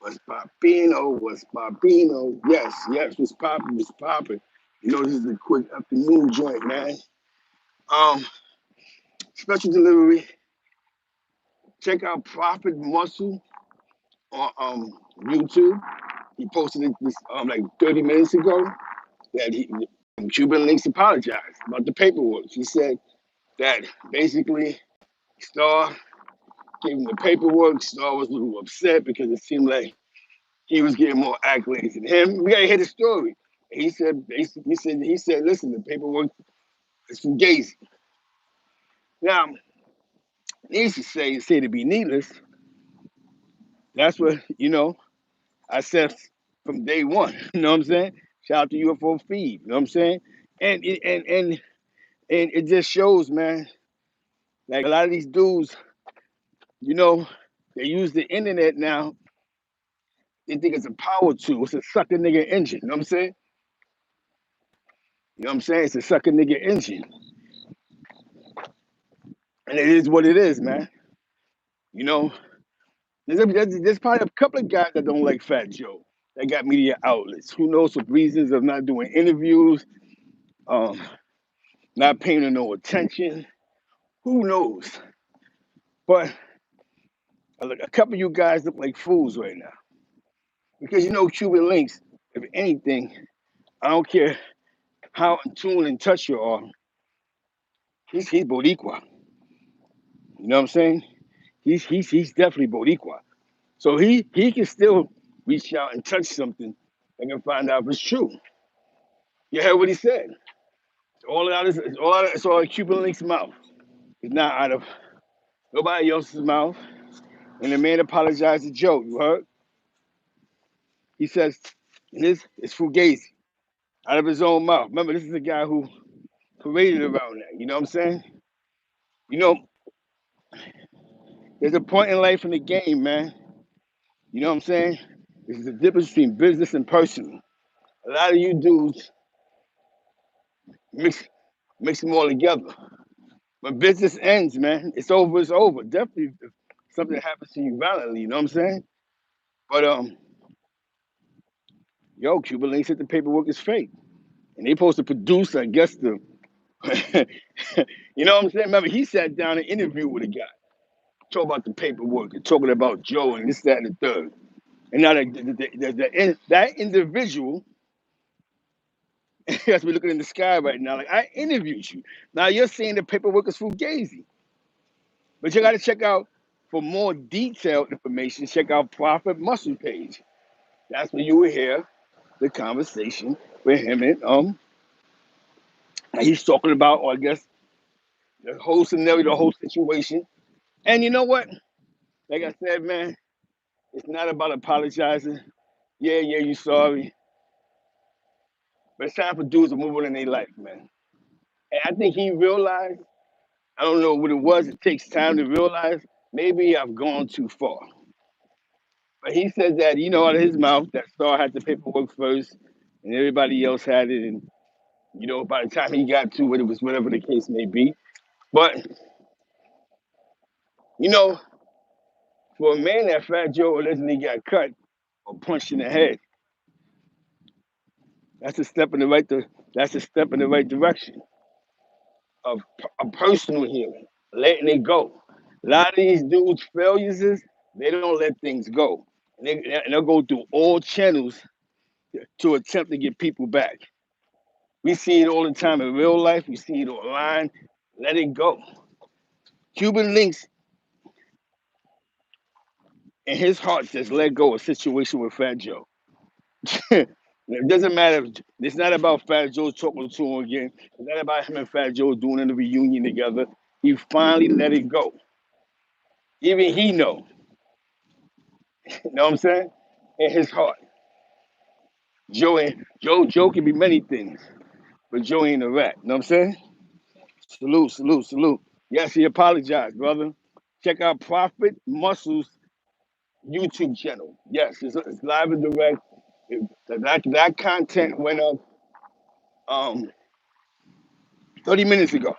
What's poppino? What's poppino? Yes, yes, what's popping? What's popping? You know, this is a quick afternoon joint, man. Um, Special delivery. Check out Prophet Muscle on YouTube. He posted it this like 30 minutes ago that he Cuban Links apologized about the paperwork. He said that basically Star gave him the paperwork. Star was a little upset because it seemed like he was getting more accolades than him. We gotta hear the story. He said basically he said, listen, the paperwork is from Gazy. Now, needs to say to be needless, that's what I said from day one. You know what I'm saying? Shout out to UFO Feed. You know what I'm saying? And it just shows, man. Like a lot of these dudes, you know, they use the internet now. They think it's a power tool. It's a sucker nigga engine. You know what I'm saying? You know what I'm saying? It's a sucker nigga engine, and it is what it is, man. You know, there's probably a couple of guys that don't like Fat Joe. That got media outlets. Who knows for reasons of not doing interviews, um, not paying no attention. Who knows? But a couple of you guys look like fools right now because Cuban Links. If anything, I don't care how in tune and touch you are. He's Boricua. You know what I'm saying? He's definitely Boricua. So he can still reach out and touch something and can find out if it's true. You heard what he said. It's all out of Cuban Link's mouth. It's not out of nobody else's mouth. And the man apologized to Joe. You heard? He says, this is Fugazi out of his own mouth. Remember, this is a guy who paraded around that. You know what I'm saying? You know, there's a point in life in the game, man. You know what I'm saying? There's the difference between business and personal. A lot of you dudes mix mix them all together. When business ends, man, it's over. It's over. Definitely, if something happens to you violently. You know what I'm saying? But yo, Cuba Link said the paperwork is fake, and they supposed to produce, I guess the, you know what I'm saying? Remember, he sat down and interviewed with a guy, talk about the paperwork and talking about Joe and this, that, and the third. And now that individual, as we're looking in the sky right now, like I interviewed you. Now you're saying the paperwork is fugazi, but you got to check out for more detailed information. Check out Prophet Muscle page. That's where you will hear the conversation with him and he's talking about, or I guess the whole scenario, the whole situation. And you know what? Like I said, man, it's not about apologizing. Yeah, you sorry. But it's time for dudes to move on in their life, man. And I think he realized, I don't know what it was, it takes time to realize, maybe I've gone too far. But he said that, out of his mouth, that Star had the paperwork first and everybody else had it. And, by the time he got to it, it was whatever the case may be. But, you know, for a man that Fat Joe allegedly got cut or punched in the head, that's a step in the right direction of a personal healing, letting it go. A lot of these dudes' failures is they don't let things go. And they'll go through all channels to attempt to get people back. We see it all the time in real life. We see it online. Let it go. Cuban Links in his heart says let go of situation with Fat Joe. It doesn't matter. It's not about Fat Joe talking to him again. It's not about him and Fat Joe doing a reunion together. He finally let it go. Even he know. You know what I'm saying? In his heart. Joe can be many things, but Joe ain't a rat. You know what I'm saying? Salute, salute, salute. Yes, he apologized, brother. Check out Prophet Muscle's YouTube channel. Yes, it's live and direct. That content went up um 30 minutes ago.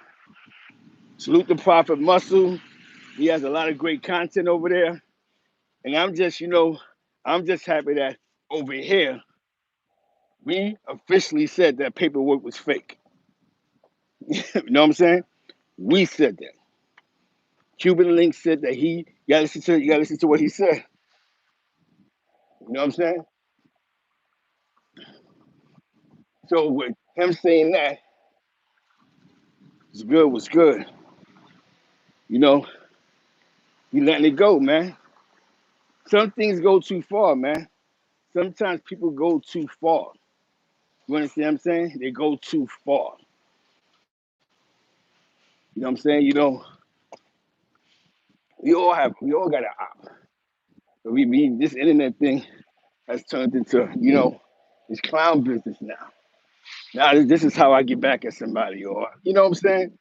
Salute the Prophet Muscle. He has a lot of great content over there. And I'm just, I'm just happy that over here we officially said that paperwork was fake. You know what I'm saying? We said that. Cuban Link said that you gotta listen to what he said. You know what I'm saying? So with him saying that, was good. You know, he letting it go, man. Some things go too far, man. Sometimes people go too far. You understand what I'm saying? They go too far. You know what I'm saying? We all got an op. But this internet thing has turned into, this clown business now. Now this is how I get back at somebody, or you know what I'm saying?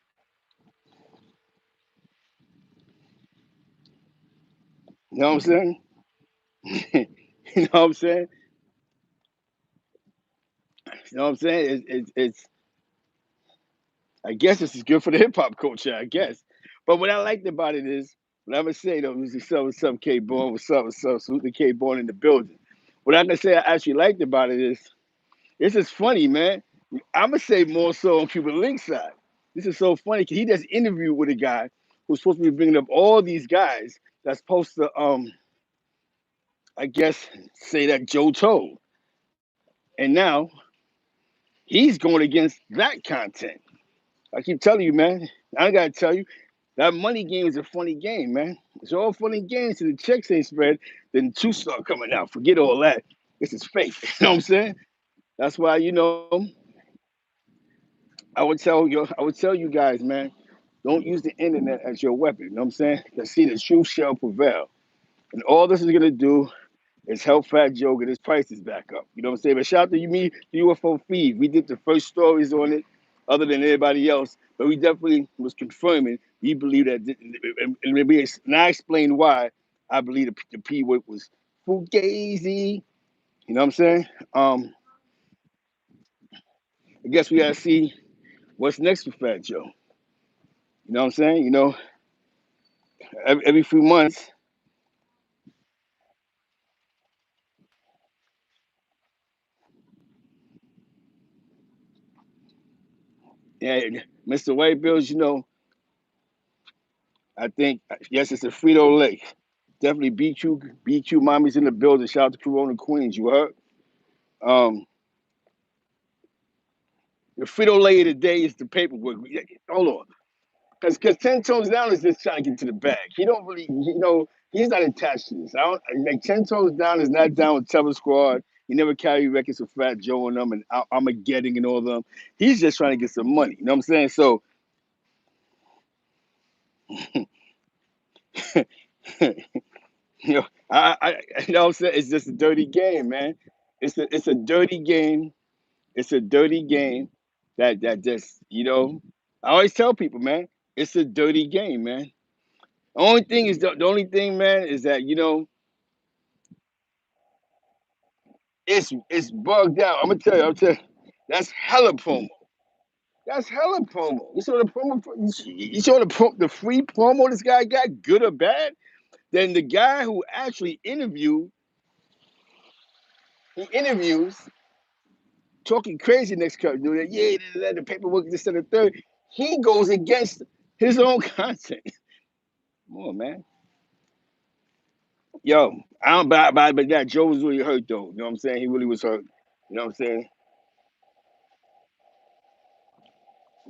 You know what I'm saying? You know what I'm saying? You know what I'm saying? It's I guess this is good for the hip hop culture, I guess. But what I liked about it is, what I'm gonna say though, is what's up, K Born, what's up, salute to K Born in the building. What I'm gonna say I actually liked about it is, this is funny, man. I'm gonna say more so on Cuban Link side. This is so funny because he just interviewed with a guy who's supposed to be bringing up all these guys that's supposed to, I guess, say that Joe told, and now he's going against that content. I keep telling you, man. I gotta tell you, that money game is a funny game, man. It's all funny games till the checks ain't spread. Then two start coming out. Forget all that. This is fake. You know what I'm saying? That's why I would tell you guys, man, don't use the internet as your weapon. You know what I'm saying? Let's see the truth shall prevail. And all this is gonna do is help Fat Joe get his prices back up. You know what I'm saying? But shout out to you, me, the UFO feed. We did the first stories on it, other than everybody else. But we definitely was confirming we believe that, and I explained why I believe the P word was fugazi. You know what I'm saying? I guess we gotta see what's next for Fat Joe. You know what I'm saying? Every few months, yeah, Mr. White Bills, I think yes, it's a Frito Lay. Definitely BQ mommy's in the building. Shout out to Corona Queens. You heard? Um, the Frito Lay of the day is the paperwork. Hold on, because 10 toes down is just trying to get to the bag. He don't really, he's not attached to this. I don't like 10 toes down is not down with Tevin Squad. He never carried records with Fat Joe and them and Armageddon and all them. He's just trying to get some money. You know what I'm saying? So, you know what I'm saying? It's just a dirty game, man. It's a dirty game. It's a dirty game that just, I always tell people, man, it's a dirty game, man. The only thing, man, is that, it's bugged out. I'm tell you, that's hella promo. That's hella promo. You saw the promo, you saw the free promo this guy got, good or bad? Then the guy who actually he interviews talking crazy next cut, dude. Yeah, the paperwork, this and the third. He goes against his own content. Come on, man. Yo, I don't but that Joe was really hurt though. You know what I'm saying? He really was hurt. You know what I'm saying?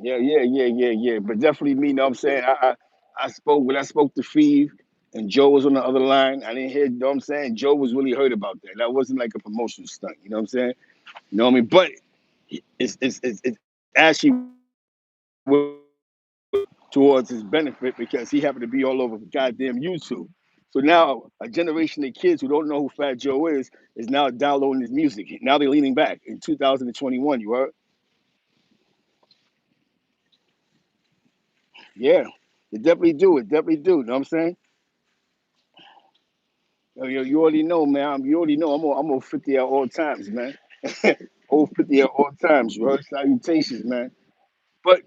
Yeah. But definitely me, you know what I'm saying? I spoke when I spoke to Feve and Joe was on the other line. I didn't hear, you know what I'm saying? Joe was really hurt about that. That wasn't like a promotional stunt, you know what I'm saying? You know what I mean? But it's actually towards his benefit because he happened to be all over goddamn YouTube. So now a generation of kids who don't know who Fat Joe is now downloading his music. Now they're leaning back in 2021. You heard? Yeah, it definitely do. It definitely do. You know what I'm saying? You already know, man. You already know I'm on 50 at all times, man. Over 50 at all times. You heard? Salutations, man. But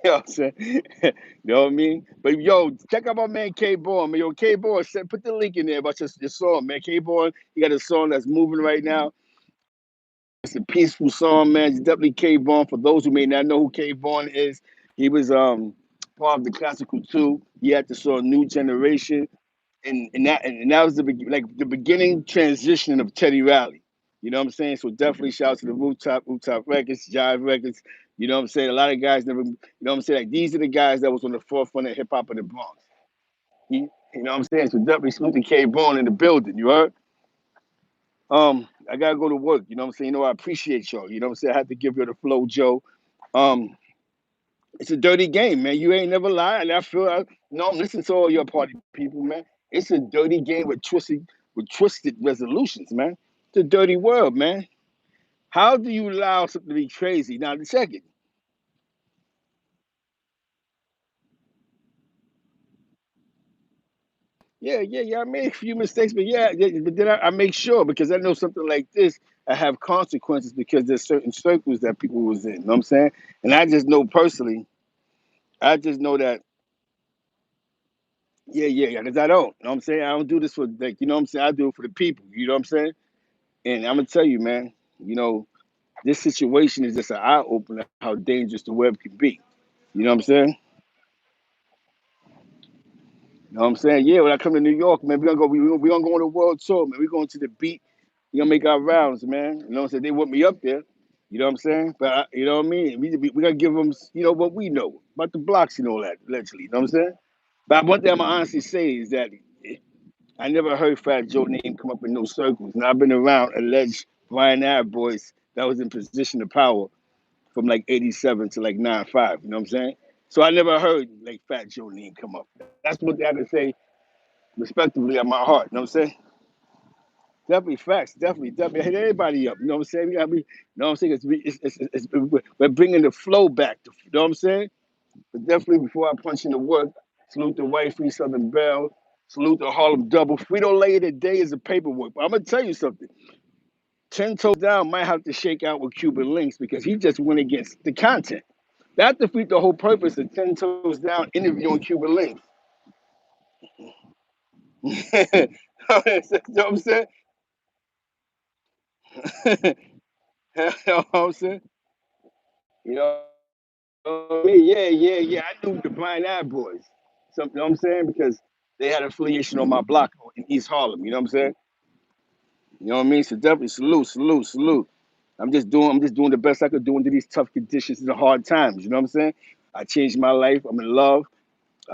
know what I'm saying? You know what I mean? But yo, check out my man K Born. Man, yo, K Born, put the link in there about your song, man. K Born, he got a song that's moving right now. It's a peaceful song, man. It's definitely K Born. For those who may not know who K Born is, he was part of the classical two. He had the song New Generation. And that was the beginning transition of Teddy Riley. You know what I'm saying? So definitely shout out to the Rooftop Records, Jive Records. You know what I'm saying? A lot of guys never, you know what I'm saying? Like these are the guys that was on the forefront of hip hop in the Bronx. You know what I'm saying? So definitely salute to K Bone in the building. You heard? I gotta go to work. You know what I'm saying? You know I appreciate y'all. You know what I'm saying? I had to give you the flow, Joe. Um, it's a dirty game, man. You ain't never lied. And no, listen to all your party people, man. It's a dirty game with twisted resolutions, man. It's a dirty world, man. How do you allow something to be crazy? Now, the second, yeah. I made a few mistakes, but but then I make sure because I know something like this, I have consequences because there's certain circles that people was in. You know what I'm saying? And I just know personally, I just know that, yeah, because I don't. You know what I'm saying? I don't do this for, like, you know what I'm saying? I do it for the people. You know what I'm saying? And I'm gonna tell you, man, you know, this situation is just an eye opener how dangerous the web can be. You know what I'm saying? You know what I'm saying? Yeah, when I come to New York, man, we gonna go on a world tour, man. We going to the beat, we gonna make our rounds, man. You know what I'm saying? They want me up there. You know what I'm saying? But you know what I mean? We gotta give them, what we know about the blocks and all that, allegedly. You know what I'm saying? But one thing I'm gonna honestly say is that I never heard Fat Joe name come up in no circles. And I've been around alleged Brian Ab boys that was in position of power from like 87 to like 95. You know what I'm saying? So I never heard like Fat Joe name come up. That's what they had to say respectively at my heart. You know what I'm saying? Definitely facts. Definitely hit everybody up. You know what I'm saying? You know what I'm saying? We're bringing the flow back. You know what I'm saying? But definitely before I punch into work, salute the White Free Southern Bell. Salute the Harlem Double. Frito Lay today is a paperwork. But I'm gonna tell you something. 10 Toes Down might have to shake out with Cuban Links because he just went against the content. That defeat the whole purpose of 10 Toes Down interviewing Cuban Links. You know what I'm saying? You know what I'm saying? You know what I mean? Yeah. I knew the Blind Eye Boys. You know what I'm saying? Because they had affiliation on my block in East Harlem. You know what I'm saying? You know what I mean? So definitely salute. I'm just doing the best I could do under these tough conditions and the hard times. You know what I'm saying? I changed my life. I'm in love.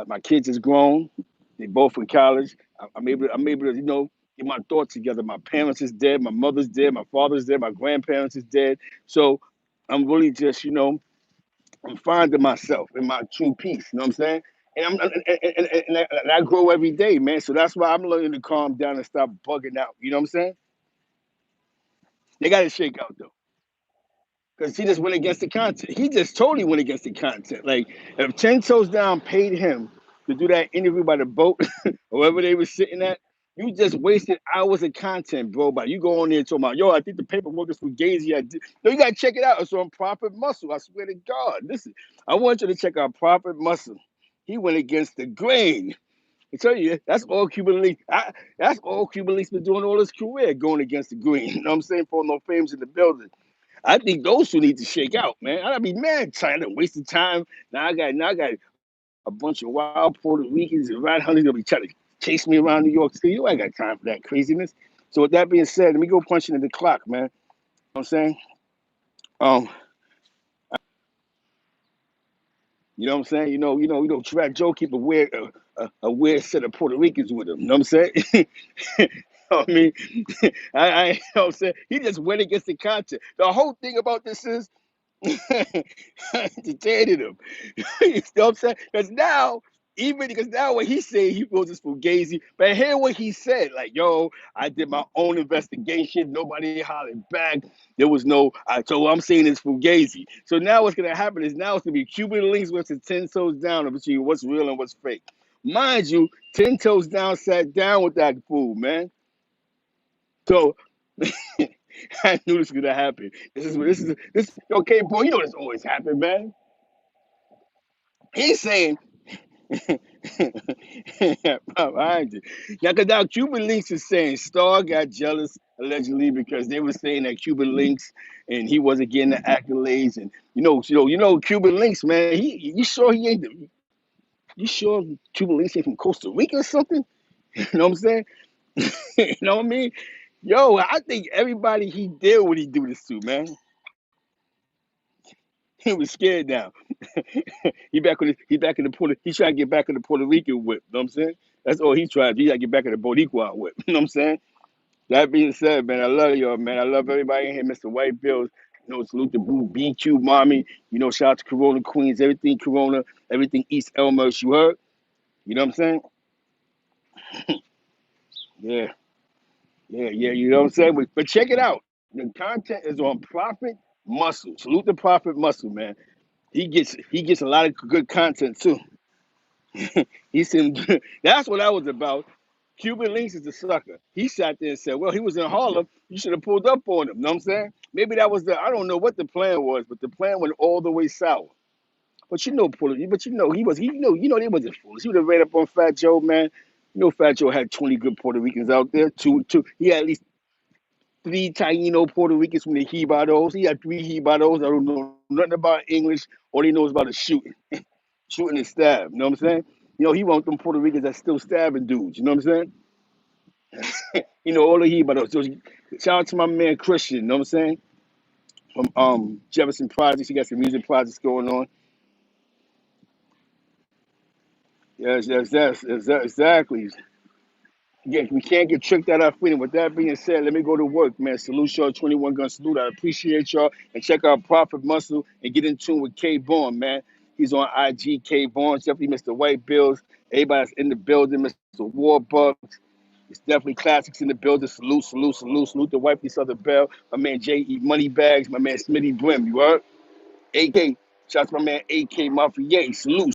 My kids is grown. They both in college. I'm able to, get my thoughts together. My parents is dead. My mother's dead. My father's dead. My grandparents is dead. So I'm really just, I'm finding myself in my true peace. You know what I'm saying? And I grow every day, man. So that's why I'm learning to calm down and stop bugging out. You know what I'm saying? They got to shake out though. Because he just went against the content. He just totally went against the content. Like, if 10 Toes Down paid him to do that interview by the boat, or wherever they were sitting at, you just wasted hours of content, bro. But you go on there and talk about, I think the paperwork is for Gazy. No, you got to check it out. It's on Prophet Muscle. I swear to God. Listen, I want you to check out Prophet Muscle. He went against the grain. I tell you, that's all Cuban Link. That's all Cuban Link's been doing all his career, going against the green. You know what I'm saying? For no fames in the building. I think those two need to shake out, man. I'd be mad trying to waste the time. Now I got a bunch of wild Puerto Ricans and rat hunters gonna be trying to chase me around New York City. I ain't got time for that craziness. So with that being said, let me go punch into the clock, man. You know what I'm saying? Um, you know what I'm saying? Fat Joe keep a weird set of Puerto Ricans with him. You know what I'm saying? You know what I mean, you know what I'm saying? He just went against the content. The whole thing about this is entertaining him. You know what I'm saying? Because now what he said, he goes this fugazi. But hear what he said, like, I did my own investigation. Nobody hollered back. There was no, so what I'm saying is fugazi. So now what's gonna happen is now it's gonna be Cuban links versus 10 toes down between what's real and what's fake. Mind you, 10 toes down sat down with that fool, man. So I knew this was gonna happen. This. Okay, boy, this always happen, man. He's saying, behind it. Now, because now Cuban Links is saying Star got jealous allegedly because they were saying that Cuban Links and he wasn't getting the accolades, and Cuban Links, man. You sure he ain't? You sure Cuban Links ain't from Costa Rica or something? You know what I'm saying? You know what I mean? Yo, I think everybody he did what he do this to, man. He was scared now. He back in the Puerto. He trying to get back in the Puerto Rican whip. You know what I'm saying? That's all he tried. He got to get back in the Boricua whip. You know what I'm saying? That being said, man, I love y'all, man. I love everybody in here, Mr. White Bills. Salute to Boo, BQ, Mommy. Shout out to Corona Queens, everything Corona, everything East Elmhurst. You heard? You know what I'm saying? Yeah, yeah. You know what I'm saying? But check it out. The content is on Prophet Muscle. Salute to Prophet Muscle, man. He gets a lot of good content too. He said that's what I was about. Cuban Links is a sucker. He sat there and said, "Well, he was in Harlem. You should have pulled up on him." You know what I'm saying? Maybe that was I don't know what the plan was, but the plan went all the way sour. But they wasn't foolish. He would have ran up on Fat Joe, man. Fat Joe had 20 good Puerto Ricans out there. Two. He had at least three Taino Puerto Ricans from the Jibados. He had three Jibados. I don't know nothing about English. All he knows about is shooting and stab. You know what I'm saying? He want them Puerto Ricans that still stabbing dudes. You know what I'm saying? All the Jibados. So shout out to my man Christian. You know what I'm saying? From Jefferson Projects. He got some music projects going on. Yes, exactly. Yeah, we can't get tricked out of our freedom. With that being said, let me go to work, man. Salute y'all, 21 Gun Salute. I appreciate y'all. And check out Prophet Muscle and get in tune with K Vaughn, man. He's on IG, K Vaughn. Definitely Mr. White Bills. Everybody that's in the building, Mr. Warbucks. It's definitely classics in the building. Salute to Wipe This Other Bell. My man J.E. Moneybags. My man Smitty Brim. You heard? AK. Shout out to my man AK Mafia. Salute.